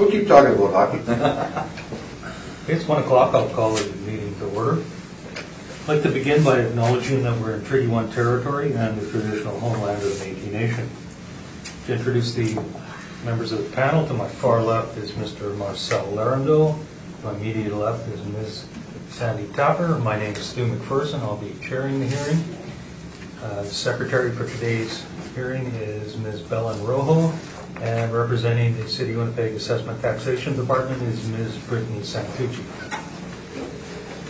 We'll keep talking about hockey. It's 1 o'clock. I'll call the meeting to order. I'd like to begin by acknowledging that we're in Treaty 1 territory and the traditional homeland of the Métis Nation. To introduce the members of the panel, to my far left is Mr. Marcel Larendel. To my immediate left is Ms. Sandy Tapper. My name is Stu McPherson. I'll be chairing the hearing. The secretary for today's hearing is Ms. Belen Rojo, and representing the City of Winnipeg Assessment Taxation Department is Ms. Brittany Santucci.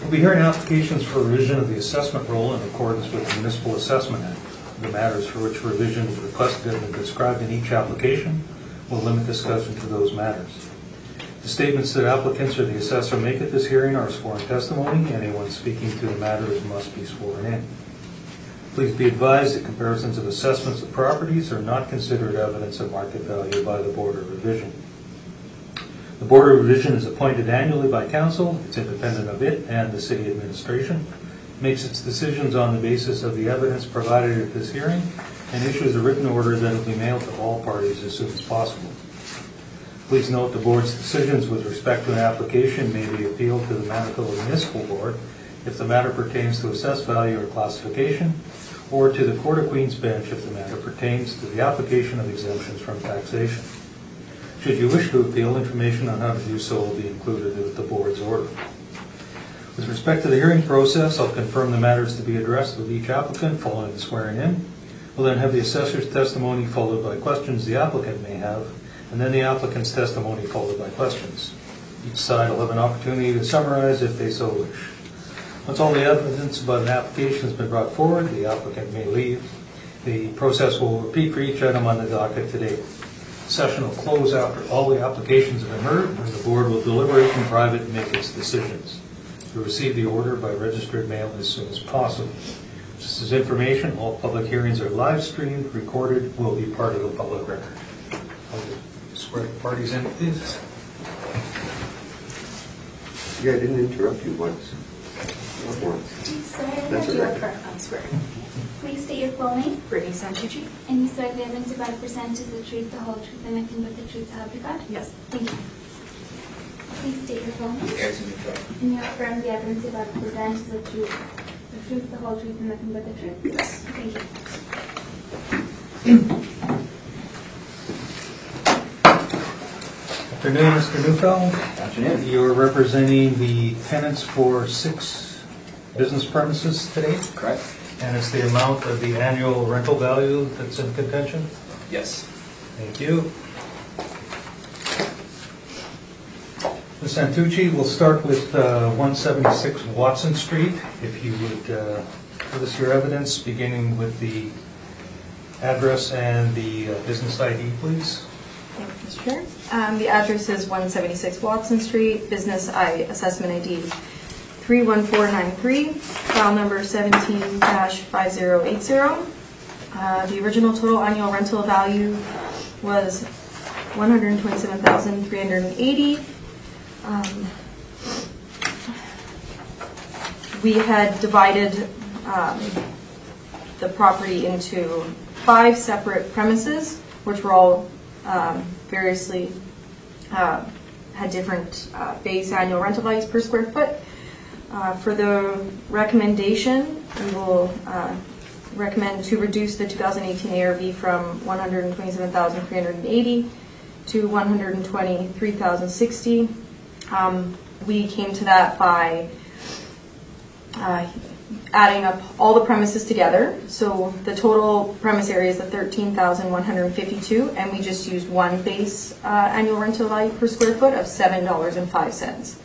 We'll be hearing applications for revision of the assessment roll in accordance with the Municipal Assessment Act. The matters for which revision is requested have been described in each application. We'll limit discussion to those matters. The statements that applicants or the assessor make at this hearing are sworn testimony. Anyone speaking to the matters must be sworn in. Please be advised that comparisons of assessments of properties are not considered evidence of market value by the Board of Revision. The Board of Revision is appointed annually by Council. It's independent of it and the City Administration. It makes its decisions on the basis of the evidence provided at this hearing and issues a written order that will be mailed to all parties as soon as possible. Please note the Board's decisions with respect to an application may be appealed to the Manitoba Municipal Board if the matter pertains to assessed value or classification, or to the Court of Queen's Bench if the matter pertains to the application of exemptions from taxation. Should you wish to appeal, information on how to do so will be included with the Board's order. With respect to the hearing process, I'll confirm the matters to be addressed with each applicant following the swearing in. We'll then have the assessor's testimony followed by questions the applicant may have, and then the applicant's testimony followed by questions. Each side will have an opportunity to summarize if they so wish. Once all the evidence about an application has been brought forward, the applicant may leave. The process will repeat for each item on the docket today. The session will close after all the applications have been heard, and the Board will deliberate in private and make its decisions. You'll receive the order by registered mail as soon as possible. Just as information, all public hearings are live streamed, recorded, will be part of the public record. I'll swear the parties in, please. Yeah, I didn't interrupt you once. That's all right. Please state your full name. Brittany Santucci. And you swear the evidence about to present is the truth, the whole truth, and nothing but the truth, so help you God? Yes. Thank you. Please state your full name. Yes. And you affirm the evidence about to present is the truth, the whole truth, and nothing but the truth? Yes. Thank you. Afternoon, Mr. Neufeld. Afternoon. You're representing the tenants for 6 business premises today, Correct. and it's the amount of the annual rental value that's in contention? Yes. Thank you. Ms. Santucci, we'll start with 176 Watson Street. If you would give us your evidence, beginning with the address and the business ID, please. Thank you, Mr. Chair. The address is 176 Watson Street, business assessment ID 31493, file number 17-5080. The original total annual rental value was $127,380. We had divided the property into 5 separate premises, which were all variously had different base annual rental values per square foot. For the recommendation, we will recommend to reduce the 2018 ARV from $127,380 to $123,060. We came to that by adding up all the premises together. So the total premise area is the 13,152, and we just used one base annual rental value per square foot of $7.05.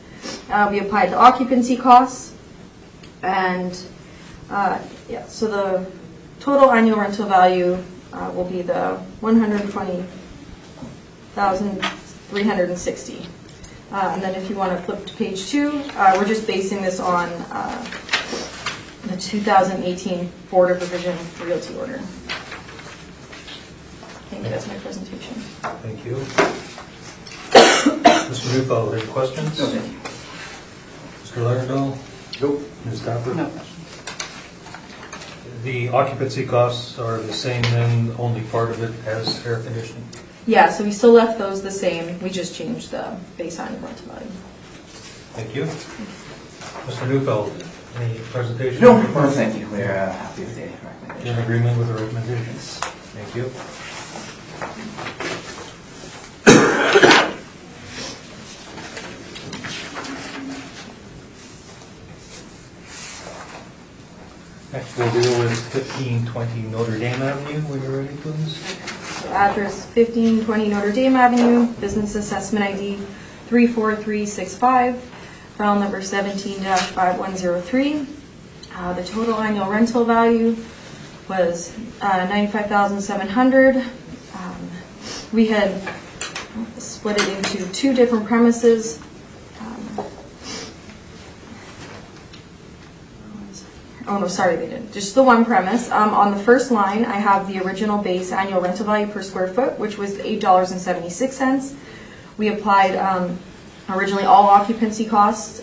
We applied the occupancy costs, and so the total annual rental value will be the $120,360. And then if you want to flip to page 2, we're just basing this on the 2018 Board of Revision Realty Order. I think that's my presentation. Thank you. Mr. Neufeld, any questions? No. Mr. Larendel? Nope. Ms. Tapper? No. The occupancy costs are the same then, only part of it as air conditioning? Yeah, so we still left those the same, we just changed the base annual rental value. Thank you. Mr. Neufeld, any presentation? No, thank you. We're happy with the recommendation. In agreement with the recommendations? Thank you. Next, we'll deal with 1520 Notre Dame Avenue. When you're ready, please. So address 1520 Notre Dame Avenue, business assessment ID 34365, file number 17-5103. The total annual rental value was $95,700. We had split it into two different premises. Oh no, sorry, they didn't. Just the one premise. On the first line, I have the original base annual rental value per square foot, which was $8.76. We applied originally all occupancy costs.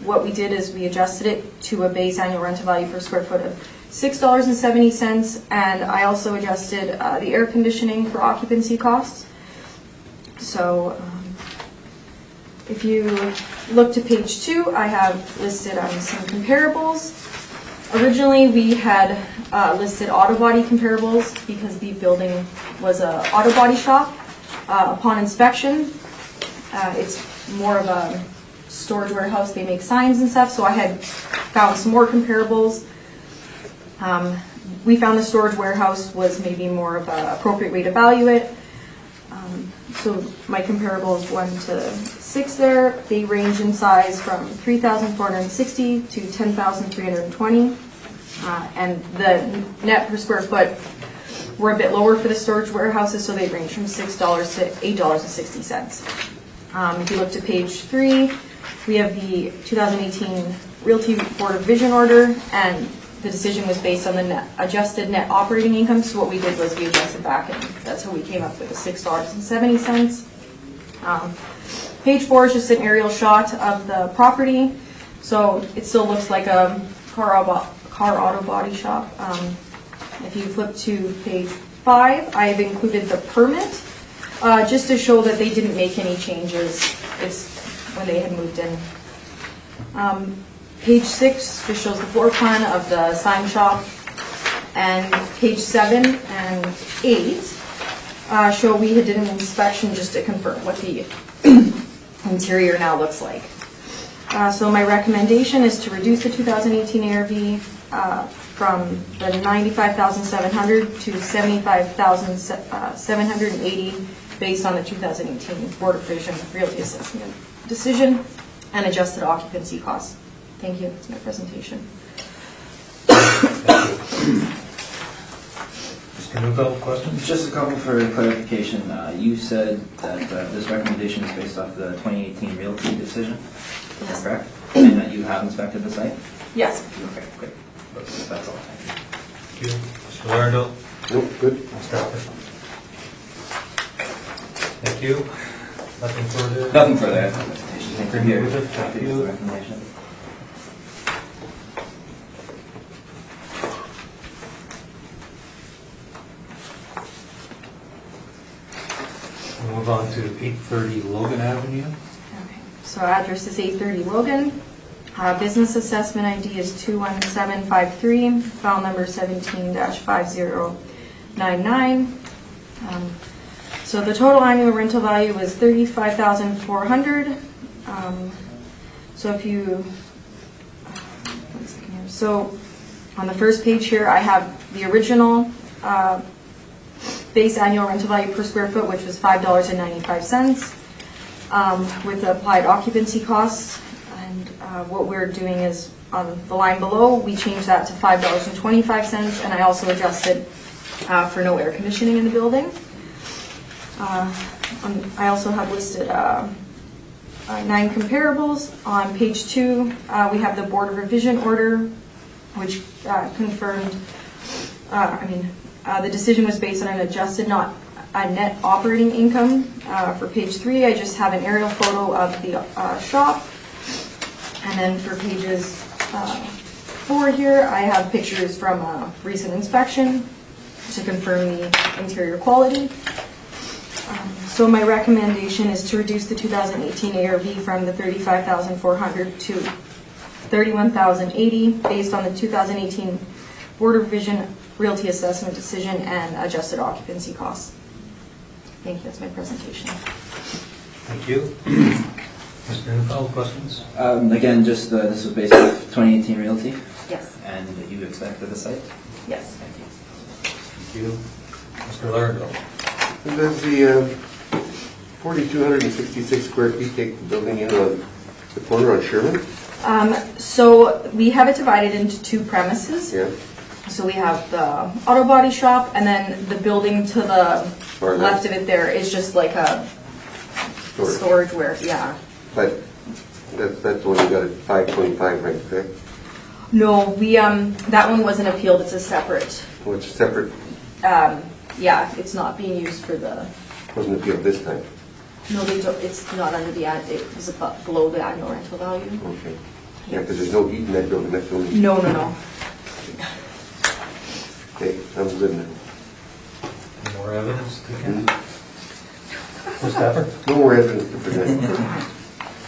What we did is we adjusted it to a base annual rental value per square foot of $6.70, and I also adjusted the air conditioning for occupancy costs. So if you look to page 2, I have listed some comparables. Originally, we had listed auto body comparables because the building was an auto body shop. Upon inspection, it's more of a storage warehouse. They make signs and stuff, so I had found some more comparables. We found the storage warehouse was maybe more of an appropriate way to value it. So my comparables 1 to 6 there, they range in size from 3,460 to 10,320. And the net per square foot were a bit lower for the storage warehouses, so they range from $6 to $8.60. If you look to page 3, we have the 2018 Realty Board of Vision order, and the decision was based on the adjusted net operating income. So what we did was we adjusted back, and that's how we came up with the $6.70. Page 4 is just an aerial shot of the property. So it still looks like a car auto body shop. If you flip to page 5, I've included the permit just to show that they didn't make any changes when they had moved in. Page 6 just shows the floor plan of the sign shop, and page 7 and 8 show we had did an inspection just to confirm what the interior now looks like. So my recommendation is to reduce the 2018 ARV from the $95,700 to $75,780 based on the 2018 Board of Vision Realty Assessment decision and adjusted occupancy costs. Thank you. That's my presentation. Mr. Neufeld, questions? Just a couple for clarification. You said that this recommendation is based off the 2018 Realty decision, Yes. correct? And that you have inspected the site? Yes. Okay, great. That's all. Thank Thank you. Mr. Laurendale? Nope, good. Thank you. Nothing further? you. Nothing further. I have no presentation. Thank you. Thank you. Happy with the recommendation. We'll move on to 830 Logan Avenue. Okay. So address is 830 Logan. Business assessment ID is 21753, file number 17-5099. So the total annual rental value was $35,400. So if you, one second here. So on the first page here, I have the original base annual rental value per square foot, which was $5.95, with the applied occupancy costs. And what we're doing is on the line below, we changed that to $5.25, and I also adjusted for no air conditioning in the building. I also have listed 9 comparables. On page 2, we have the Board of Revision order, which confirmed, the decision was based on an adjusted, not a net operating income. For page 3, I just have an aerial photo of the shop. And then for pages 4 here, I have pictures from a recent inspection to confirm the interior quality. So my recommendation is to reduce the 2018 ARV from the 35,400 to 31,080 based on the 2018 Board of Revision Realty Assessment Decision and adjusted occupancy costs. Thank you, that's my presentation. Thank you. Mr. Neufeld, questions? Again, just this was based off 2018 realty, Yes. and you expected the site? Yes. Thank you. Thank you. Mr. Larrabell? And does the 4,266 square feet take the building in on the corner on Sherman? So we have it divided into two premises. Yeah. So we have the auto body shop, and then the building to the Or left of it there is just like a storage where, yeah. But that's only got a 525 rent, correct? No, we, that one wasn't appealed, it's a separate, Oh, it's separate, yeah, it's not being used for the, wasn't appealed this time. no, they don't, it's not under the, it was below the annual rental value. Okay. Yeah, because there's no heat in that building, that's the only. No, no, no. Okay, I'm good now. Any more evidence to Mhm. get? Ms. Stafford? No more evidence to present.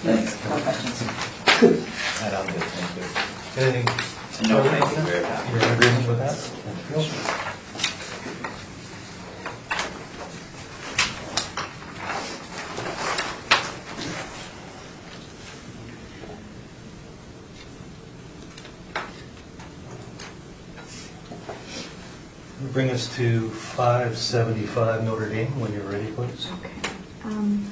Thanks. And I'm good, thank you. Anything? No, thank you. Very happy. You're in agreement with that? Thank you. Bring us to 575 Notre Dame when you're ready, please. Okay.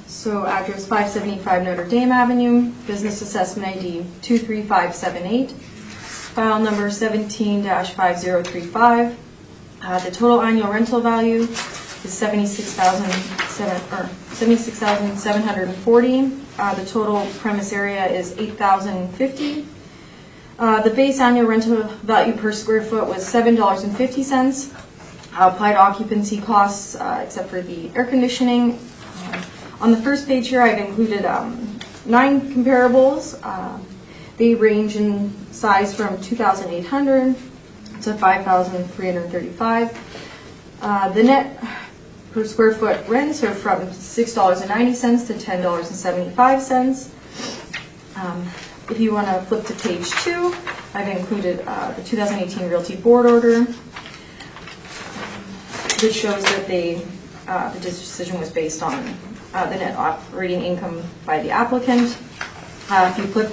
So address 575 Notre Dame Avenue, business assessment ID 23578, file number 17-5035. The total annual rental value is $76,740. The total premise area is 8,050. The base annual rental value per square foot was $7.50. Applied occupancy costs, except for the air conditioning. On the first page here, I've included 9 comparables. They range in size from 2,800 to 5,335. The net per square foot rents are from $6.90 to $10.75. If you want to flip to page 2, I've included the 2018 Realty Board Order, which shows that the decision was based on the net operating income by the applicant. If you flip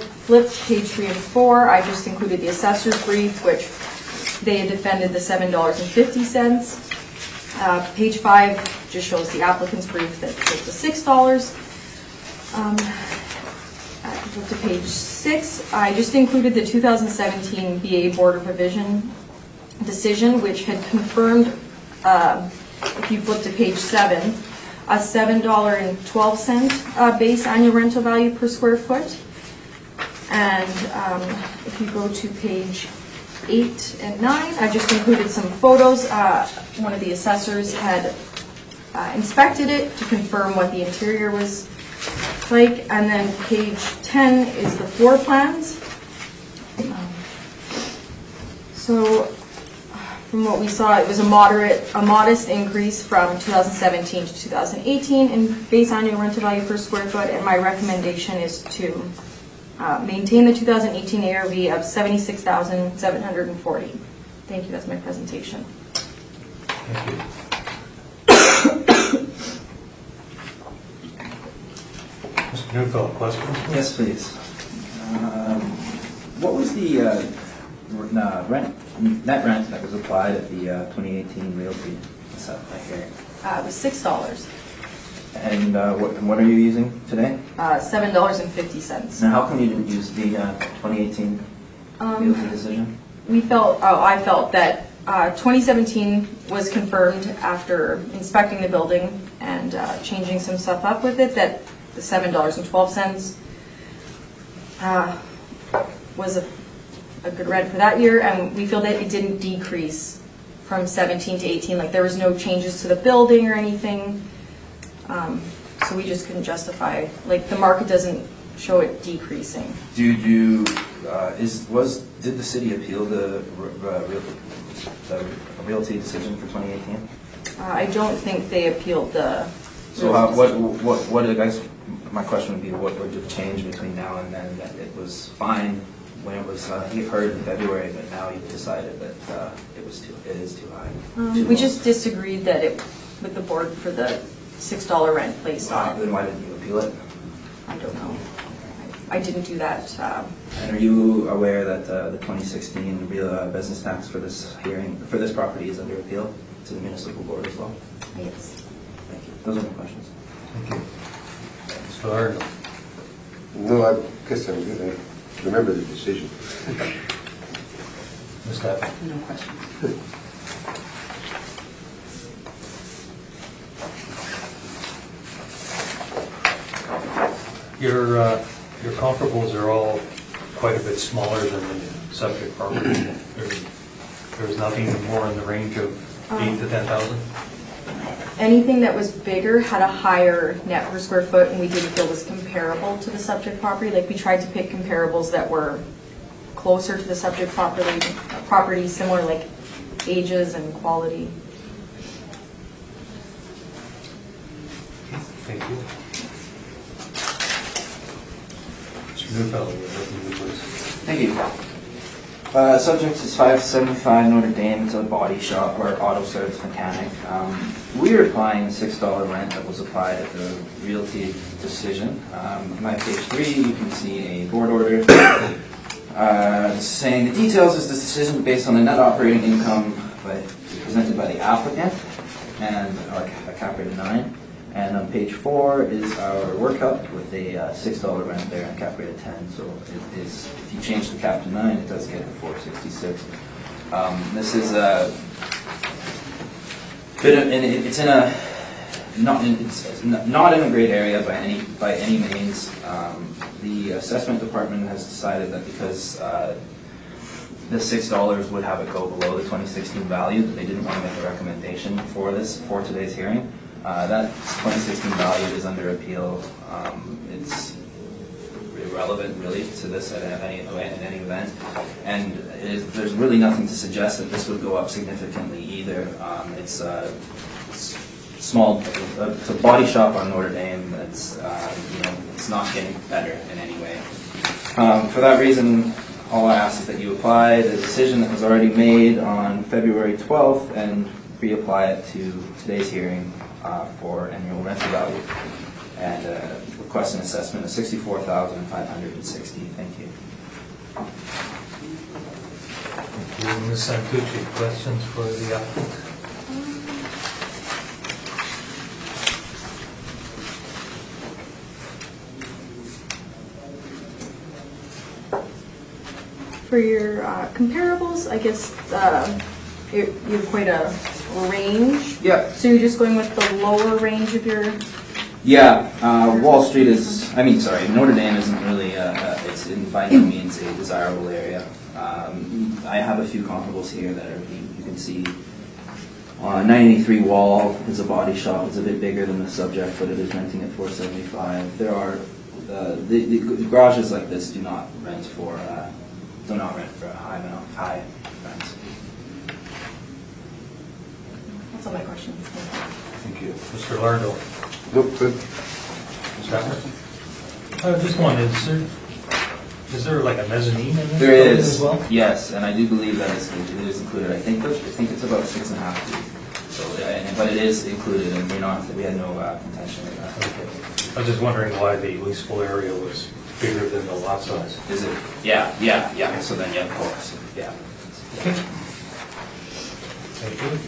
page 3 and 4, I just included the assessor's brief, which they had defended the $7.50. Page 5 just shows the applicant's brief that goes to $6. To page 6, I just included the 2017 BA Board of Revision decision, which had confirmed, if you flip to page 7, a $7.12 base annual rental value per square foot. And if you go to page 8 and 9, I just included some photos. One of the assessors had inspected it to confirm what the interior was like, and then page 10 is the floor plans. So from what we saw, it was a modest increase from 2017 to 2018 in base annual rental value per square foot, and my recommendation is to maintain the 2018 ARV of $76,740. Thank you, that's my presentation. Thank you. Mr. Neufeld, questions? Yes, please. What was the net rent that was applied at the 2018 realty assessment hearing? It was $6. And what are you using today? $7.50. Now, how come you didn't use the 2018 realty decision? I felt that 2017 was confirmed after inspecting the building and changing some stuff up with it, that the $7.12 was a good rent for that year, and we feel that it didn't decrease from 17 to 18. Like, there was no changes to the building or anything, so we just couldn't justify, like, the market doesn't show it decreasing. Did the city appeal the realty decision for 2018? I don't think they appealed the So what I guess my question would be, what would have changed between now and then that it was fine when it was heard in February, but now you've decided that it is too high? We just disagreed that with the board for the $6 rent placed on it. Then why didn't you appeal it? I don't know. I didn't do that. And are you aware that the 2016 real business tax for this property is under appeal to the municipal board as well? Yes. Thank you. Those are my questions. Thank you. Mr. Lardner. No, I guess I'm good. I remember the decision. Ms. Tappan. No questions. Your comparables are all quite a bit smaller than the subject property. There's nothing more in the range of 8 to 10,000? Anything that was bigger had a higher net per square foot, and we didn't feel was comparable to the subject property. Like, we tried to pick comparables that were closer to the subject property, similar like ages and quality. Thank you. Mr. Neufeld, please. Thank you. Subject is 575 Notre Dame. It's a body shop or auto service mechanic. We are applying a $6 rent that was applied at the realty decision. On my page 3, you can see a board order saying the details is this decision based on the net operating income presented by the applicant and a cap rate of 9. And on page 4 is our workup with a $6 rent there and a cap rate of 10. So it is, if you change the cap to 9, it does get to 466. This is a bit of, and it's in a not in a great area by any means. The assessment department has decided that because the $6 would have it go below the 2016 value, that they didn't want to make a recommendation for today's hearing. That 2016 value is under appeal. It's irrelevant, really, to this in any event. And there's really nothing to suggest that this would go up significantly either. It's small. It's a body shop on Notre Dame. It's it's not getting better in any way. For that reason, all I ask is that you apply the decision that was already made on February 12th and reapply it to today's hearing for annual rental value and request an assessment of $64,560. Thank you. Thank you. Ms. Santucci, questions for the applicant? For your comparables, I guess you have quite a range. Yeah. So you're just going with the lower range of your... Yeah, Wall Street Notre Dame isn't really, it's by no means a desirable area. I have a few comparables here that you can see. 983 Wall is a body shop. It's a bit bigger than the subject, but it is renting at $475. There are, the garages like this do not rent for high rents. That's all my questions. Thank you. Mr. Lardo. Nope, good. Ms. Tappan? Just one, is there like a mezzanine in this There building is, as well? yes, and I do believe that it is included. I think it's about 6.5 feet. So, but it is included, and we had no contention with that. Okay. I was just wondering why the leasable area was bigger than the lot size. Is it? Yeah. So then, yeah, of course, yeah. Okay. Thank you.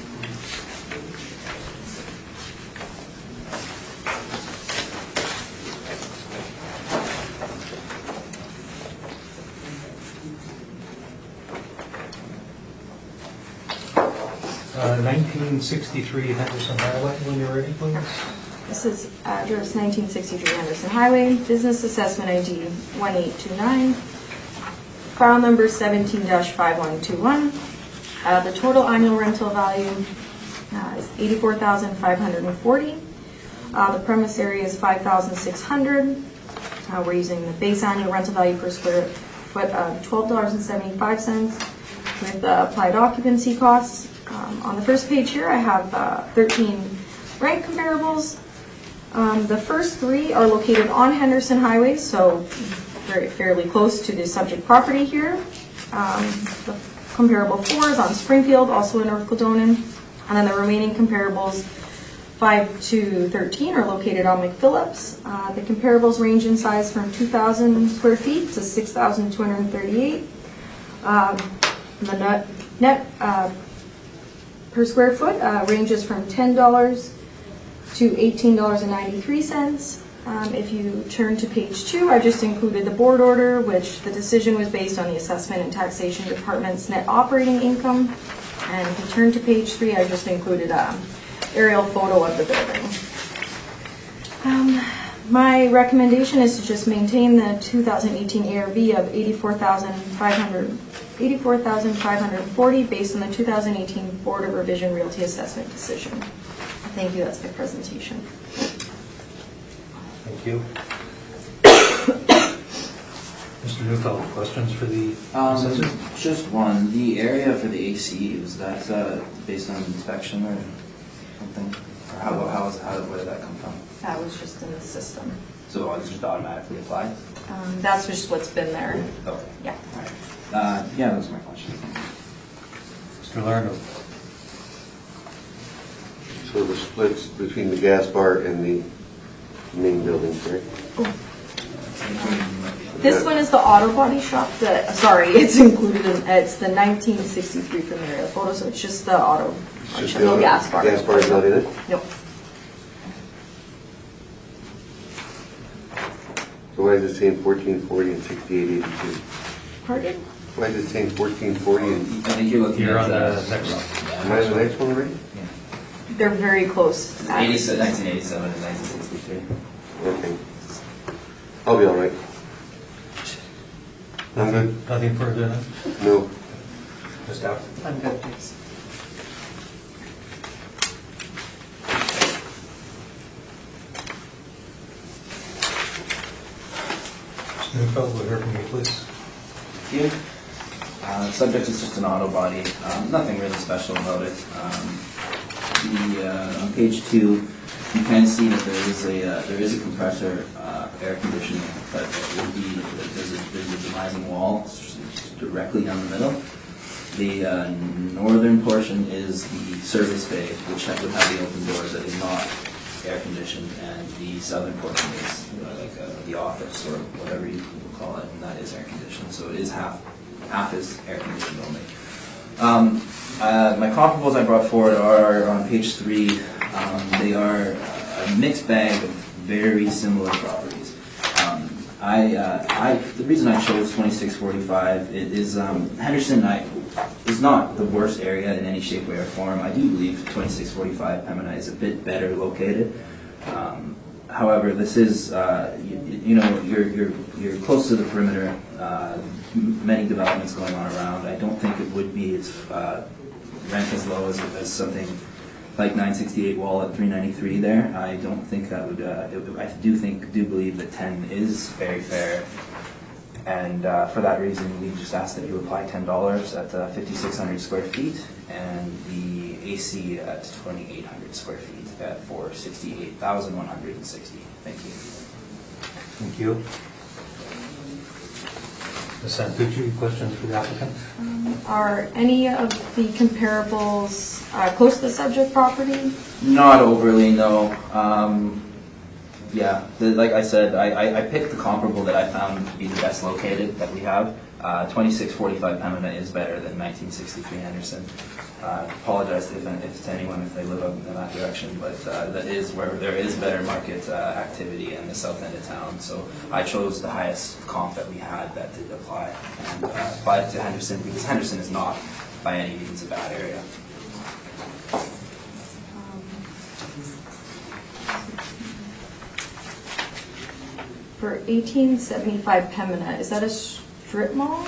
Uh, 1963 Henderson Highway, when you're ready, please. This is address 1963 Henderson Highway, business assessment ID 1829, file number 17-5121. The total annual rental value is $84,540. The premise area is 5,600. We're using the base annual rental value per square foot of $12.75 with applied occupancy costs. On the first page here, I have 13 rent comparables. The first three are located on Henderson Highway, so fairly close to the subject property here. The comparable 4 is on Springfield, also in North Kildonan. And then the remaining comparables 5 to 13 are located on McPhillips. The comparables range in size from 2,000 square feet to 6,238. The net per square foot ranges from $10 to $18.93. If you turn to page 2, I just included the board order, which the decision was based on the Assessment and Taxation Department's net operating income. And if you turn to page 3, I just included an aerial photo of the building. My recommendation is to just maintain the 2018 ARV of $84,540 based on the 2018 Board of Revision Realty Assessment decision. Thank you. That's my presentation. Thank you. Mr. Neufeld, questions for the assessor? Just one. The area for the AC, was that based on inspection or something? Or where did that come from? That was just in the system. So it's just automatically applied? That's just what's been there. Okay. Yeah. All right. Yeah, those are my questions. Mr. Larno? So the splits between the gas bar and the main building, correct? This one is the auto body shop. It's included in, it's the 1963 from the aerial photo, so it's just the auto body shop, no gas bar. Gas bar is not in it? No. So why is it saying 1440 and 6882? Pardon? Why is it saying 1440 and... I think you're looking You're at on the next one. Am I on the next one already? They're very close. 1987 and 1963. Okay. I'll be all right. I'm good. Nothing further than that? No. Just out. I'm good, thanks. Mr. Neufeld, we'll hear from you, please. Thank you. The subject is just an auto body. Nothing really special about it. On page 2, you can see that there is a compressor air conditioning, but there's a demising wall directly down the middle. The northern portion is the service bay, which would have the open doors that is not air conditioned, and the southern portion is the office or whatever you will call it, and that is air conditioned. So it is half is air conditioned only. My comparables I brought forward are on page 3. They are a mixed bag of very similar properties. The reason I chose 2645 is Henderson is not the worst area in any shape, way, or form. I do believe 2645 Pembina is a bit better located. However, this is you're close to the perimeter. Many developments going on around. I don't think it would be its rent as low as something like 968 Wall at 393 there. I don't think that would. I do believe that 10 is very fair, and for that reason, we just asked that you apply $10 at 5,600 square feet, and the AC at 2,800 square feet for 68,160. Thank you. Thank you. Ms. Santucci, questions for the applicant? Are any of the comparables close to the subject property? Not overly, no. Like I said, I picked the comparable that I found to be the best located that we have. 2645 Pembina is better than 1963 Henderson. Apologize if to anyone if they live up in that direction, but that is where there is better market activity in the south end of town. So I chose the highest comp that we had that did apply, and applied to Henderson because Henderson is not by any means a bad area. For 1875 Pembina, is that a strip mall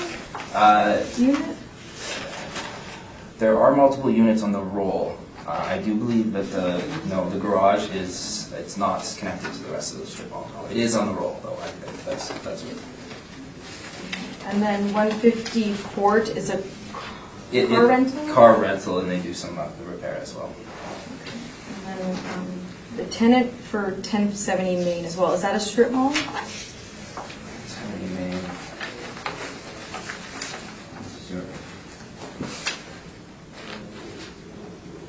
unit? There are multiple units on the roll. I do believe that the garage it's not connected to the rest of the strip mall. It is on the roll though. I think that's what. And then 150 Court is a car rental? Car rental, and they do some of the repair as well. And then the tenant for 1070 Main as well. Is that a strip mall? 70 Main. Sure.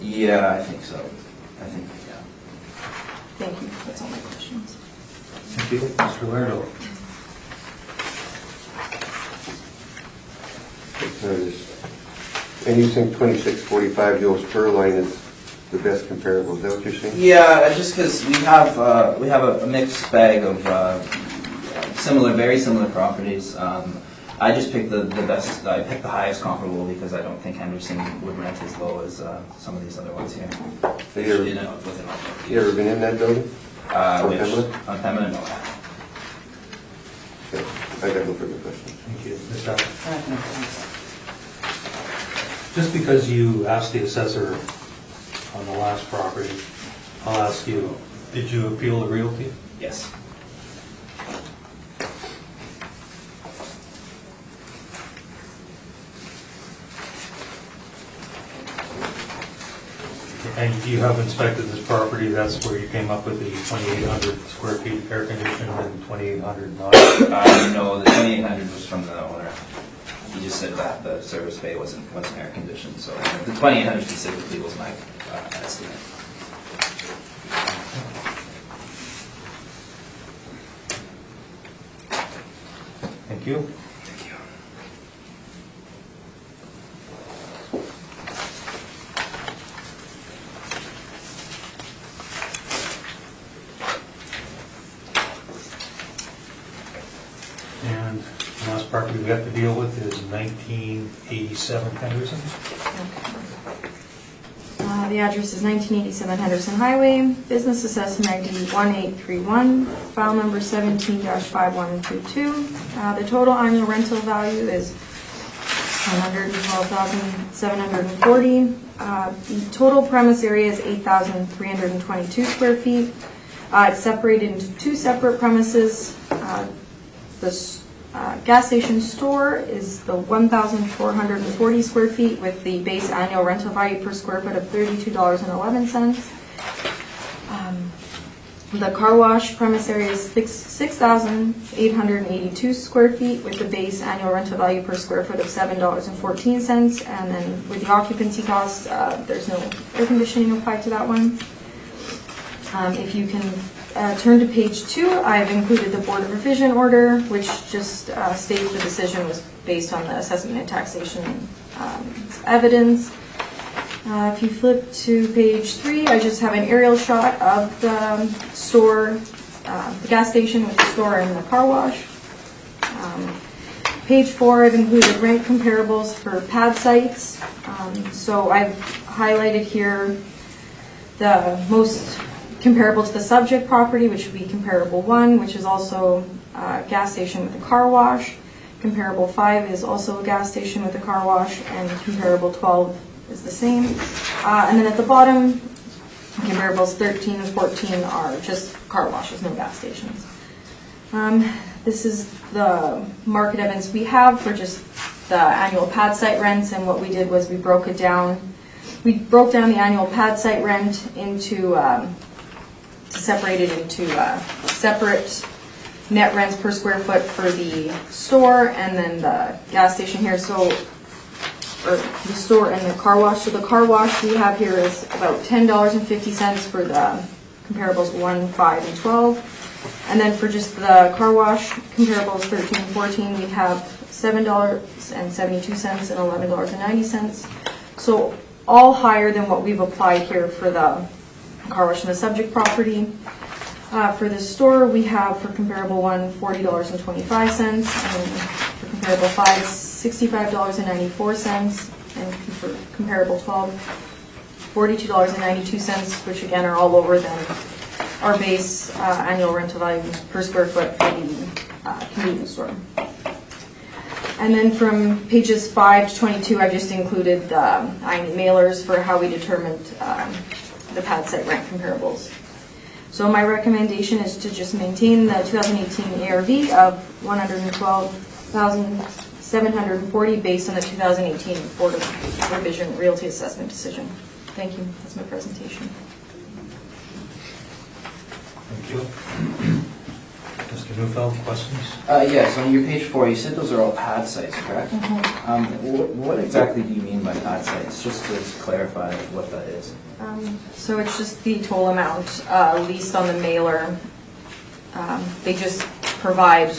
Yeah, I think so. I think, yeah. Thank you. That's all my questions. Thank you. Mr. Lerdo. And you think 2645 Joe's Fur Line is the best comparable, is that what you're saying? Yeah, just because we have a mixed bag of very similar properties. I just picked the best. I picked the highest comparable because I don't think Henderson would rent as low as some of these other ones here. Have you ever been in that building? On Pembina? On Pembina, no. Okay. I got no further questions. Thank you. Ms. Duffy. Just because you asked the assessor on the last property, I'll ask you, did you appeal the realty? Yes. And you have inspected this property, that's where you came up with the 2,800 square feet air conditioned and 2,800 not? No, the 2,800 was from the owner. He just said that the service bay wasn't air conditioned, so the 2,800 specifically was my estimate. Thank you. Thank you. And the last property we have to deal with is 1987 Henderson. The address is 1987 Henderson Highway, business assessment ID 1831, file number 17-5122. The total annual rental value is $112,740. The total premise area is 8,322 square feet. It's separated into two separate premises. The gas station store is the 1,440 square feet with the base annual rental value per square foot of $32.11. The car wash premise area is 6,882 square feet with the base annual rental value per square foot of $7.14. And then with the occupancy cost, there's no air conditioning applied to that one. If you can turn to page 2, I've included the Board of Revision order, which just states the decision was based on the assessment and taxation evidence. If you flip to page 3, I just have an aerial shot of the store, the gas station with the store and the car wash. Page 4, I've included rent comparables for pad sites. So I've highlighted here the most comparable to the subject property, which would be comparable 1, which is also a gas station with a car wash. Comparable 5 is also a gas station with a car wash, and comparable 12 is the same. And then at the bottom, comparables 13 and 14 are just car washes, no gas stations. This is the market evidence we have for just the annual pad site rents, and what we did was we broke it down. We broke down the annual pad site rent into separated into separate net rents per square foot for the store and then the gas station here. So, or the store and the car wash. So the car wash we have here is about $10.50 for the comparables 1, 5, and 12. And then for just the car wash comparables 13 and 14, we have $7.72 and $11.90. So all higher than what we've applied here for the car wash and the subject property. For the store, we have for comparable 1, $40.25, and for comparable 5, $65.94, and for comparable 12, $42.92, which again are all lower than our base annual rental value per square foot for the convenience store. And then from pages 5 to 22, I've just included the IME mailers for how we determined the pad site rent comparables. So my recommendation is to just maintain the 2018 ARV of $112,740 based on the 2018 Board of Revision Realty Assessment decision. Thank you. That's my presentation. you. Mr. Neufeld, questions? Yes, on your page 4, you said those are all pad sites, correct? What exactly do you mean by pad sites? Just to clarify what that is. So it's just the total amount leased on the mailer. They just provide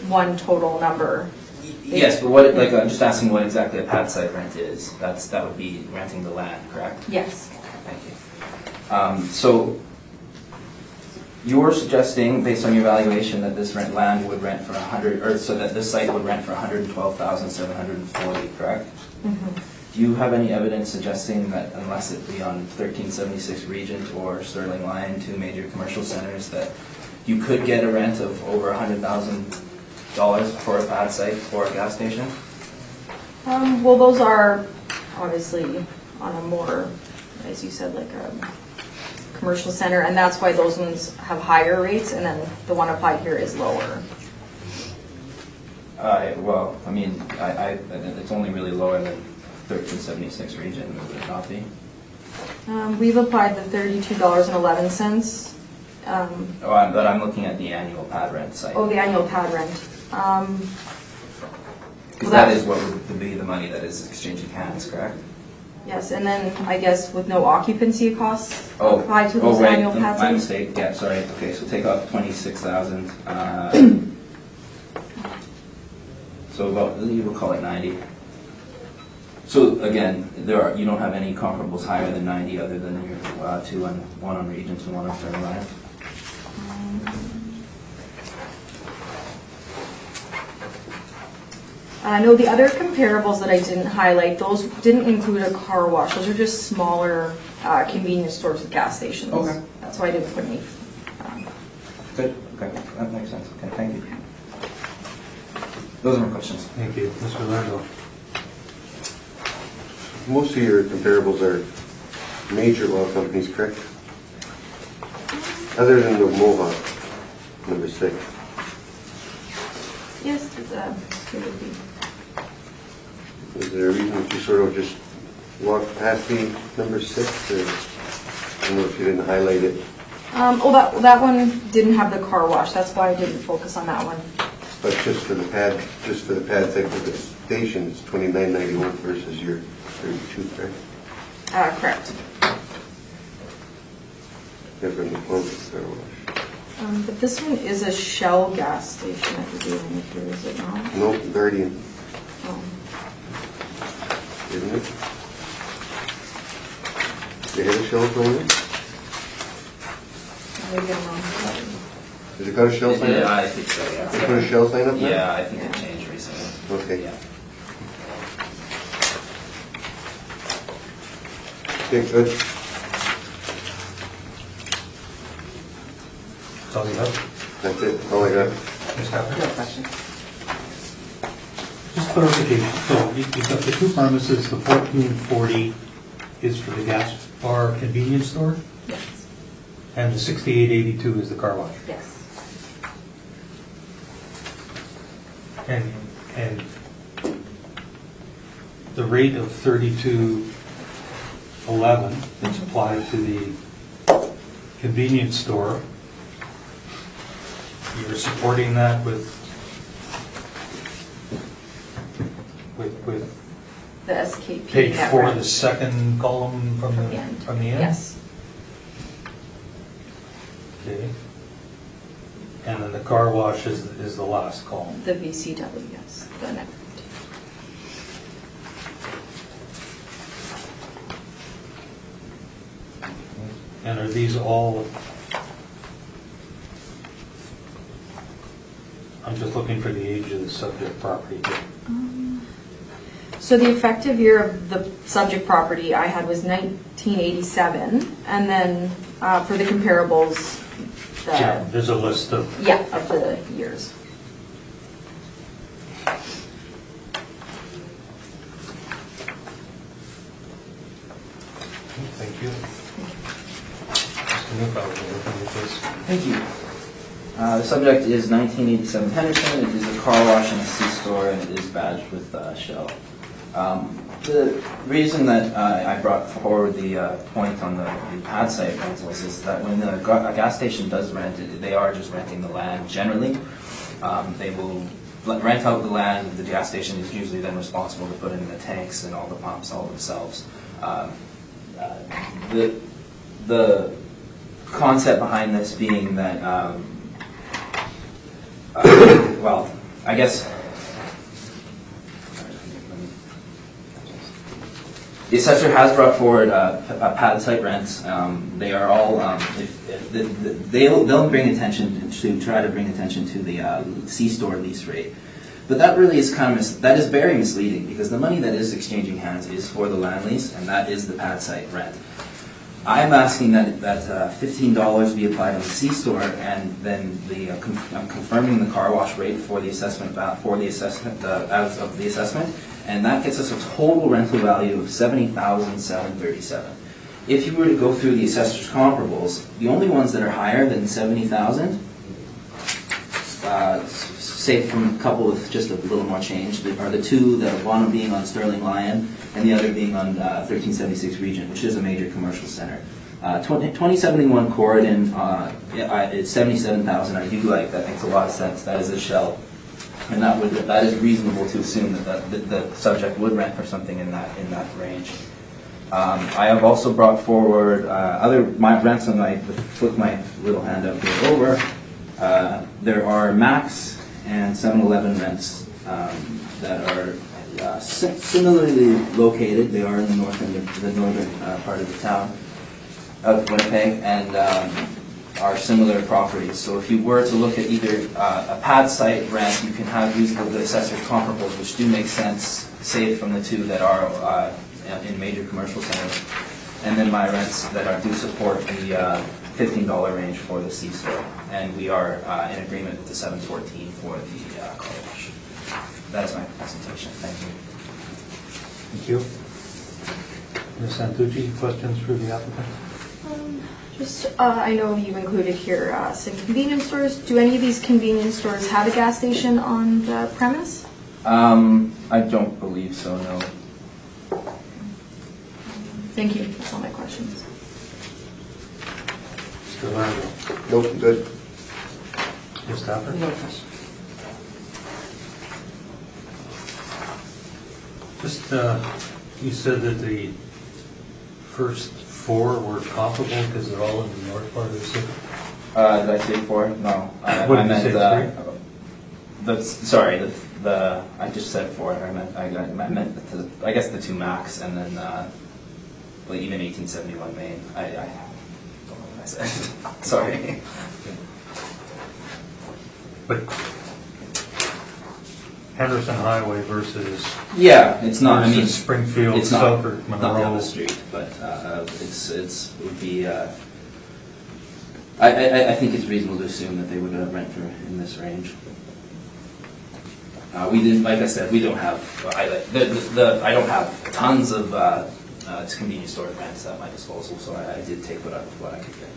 one total number. Yes, but what, like, I'm just asking what exactly a pad site rent is. That would be renting the land, correct? Yes. Thank you. So you're suggesting, based on your valuation, that this land would rent for 100, or so that this site would rent for 112,740, correct? Mm-hmm. Do you have any evidence suggesting that unless it be on 1376 Regent or Sterling Line, two major commercial centers, that you could get a rent of over $100,000 for a pad site or a gas station? Well, those are obviously on a more, as you said, like a commercial center, and that's why those ones have higher rates, and then the one applied here is lower. Well, I mean, it's only really lower than 1376 Regent, would it not be? We've applied the $32.11. But I'm looking at the annual pad rent site. Oh, the annual pad rent. Because that is what would be the money that is exchanging hands, correct? Yes, and then I guess with no occupancy costs applied to those right. annual pad My sites. mistake. Yeah, sorry. Okay, so take off 26,000. So about, you will call it 90. So again, you don't have any comparables higher than 90 other than your two on one on Regents and one on Sterling Line. No, the other comparables that I didn't highlight, those didn't include a car wash. Those are just smaller convenience stores with gas stations. Okay. That's why I didn't put any. Good. Okay, that makes sense. Okay, thank you. Those are my questions. Thank you. Mr. Lardo. Most of your comparables are major oil companies, correct? Other than the Mohawk, number 6. Yes, it would be. Is there a reason that you sort of just walked past the number 6, or I don't know if you didn't highlight it? That one didn't have the car wash. That's why I didn't focus on that one. But just for the pad type of the station, it's $29.91 versus your 32, correct? Correct. Different pump car wash. But this one is a Shell gas station, I believe, or is it not? No, Guardian, Oh. isn't it? They had a Shell sign up? Maybe I'm wrong. Has it got a Shell sign Yeah, up? I think so, yeah. They put a Shell sign up now? Yeah, I think it changed recently. Okay. Yeah. Okay, good. That's all you have? That's it, that's all I got. Ms. Capper? No question. Just clarification, so you've got the two premises, the 1440 is for the gas bar convenience store, Yes. and the 6882 is the car wash. Yes. And the rate of 32.11 that's applied to the convenience store, you're supporting that with The SKP page net 4, rent. the second column from the end. end? Yes. Okay. And then the car wash is the last column. The VCW, yes, the net rent. And are these all, I'm just looking for the age of the subject property. So the effective year of the subject property I had was 1987, and then for the comparables, Yeah, there's a list of, of the years. thank you. Mr. Neufeld, will you open with this? Thank you. The subject is 1987 Henderson. It is a car wash and a C-store, and it is badged with Shell. The reason that I brought forward the point on the pad site rentals is that when a gas station does rent, they are just renting the land generally. They will rent out the land. The gas station is usually then responsible to put in the tanks and all the pumps all themselves. The concept behind this being that, well, I guess the assessor has brought forward pad site rents. They are all, they'll bring attention to, try to bring attention to the C-store lease rate. But that really is that is very misleading, because the money that is exchanging hands is for the land lease, and that is the pad site rent. I'm asking that $15 be applied on the C-store, and then I'm confirming the car wash rate for the assessment, out of the assessment, and that gets us a total rental value of $70,737. If you were to go through the assessor's comparables, the only ones that are higher than $70,000, say from a couple with just a little more change, are the two, one being on Sterling Lion and the other being on 1376 Regent, which is a major commercial center. 2071 Corridon, it's 77,000. I do like that. Makes a lot of sense. That is a shell, and that is reasonable to assume that the subject would rent for something in that range. I have also brought forward my rents, and I flip my little hand up here over. There are Max and 7-Eleven rents that are similarly located. They are in the northern part of the town of Winnipeg, and are similar properties. So if you were to look at either a pad site rent, you can use the assessor's comparables, which do make sense, saved from the two that are in major commercial centers, and then my rents that do support the $15 range for the C-store, and we are in agreement with the $714 for the car wash. That is my presentation. Thank you. Thank you. Ms. Santucci, questions for the applicant? I know you've included here some convenience stores. Do any of these convenience stores have a gas station on the premise? I don't believe so, no. Thank you. That's all my questions. Mr. Largo? Nope, good. Ms. Stafford? No questions. Just, you said that the first four were comparable because they're all in the north part of the city? Did I say four? No. I just said four. I meant I guess the two Max, and then even 1871 Main. I don't know what I said. Sorry. But Henderson Highway versus it's not. Springfield, it's not Southern, Monroe. down the street, but it would be. I think it's reasonable to assume that they would rent for in this range. We didn't, like I said, we don't have. I don't have tons of convenience store rents at my disposal, so I did take what I could get,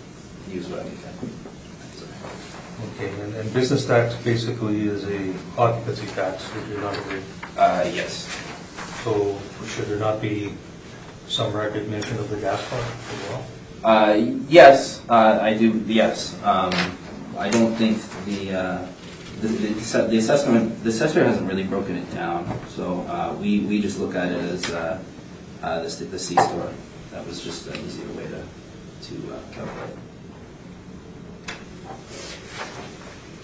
use what I could get. Okay, and business tax basically is a occupancy tax, if you're not agree. Yes. So should there not be some recognition of the gas part as well? Yes, I do. Yes, I don't think the assessment. The assessor hasn't really broken it down, so we just look at it as the C store. That was just an easier way to calculate.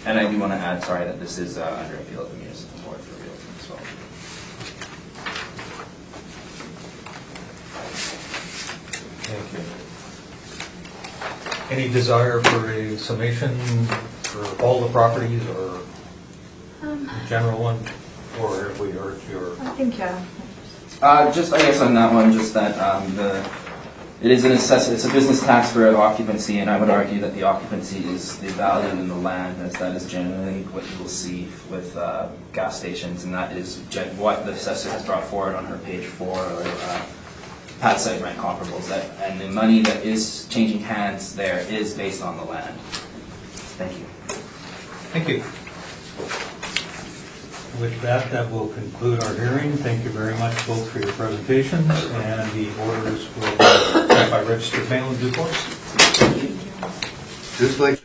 And I do want to add, sorry, that this is under appeal at the municipal board for realty as well. Thank you. Any desire for a summation for all the properties, or a general one, or have we heard your? I think, yeah. Just, I guess on that one, just that it is an assessment. It's a business tax for occupancy, and I would argue that the occupancy is the value in the land, as that is generally what you will see with gas stations, and that is what the assessor has brought forward on her page 4, or pad site rent comparables. And the money that is changing hands there is based on the land. Thank you. Thank you. With that, that will conclude our hearing. Thank you very much both for your presentations, and the orders will be sent by registered mail in due course. Just like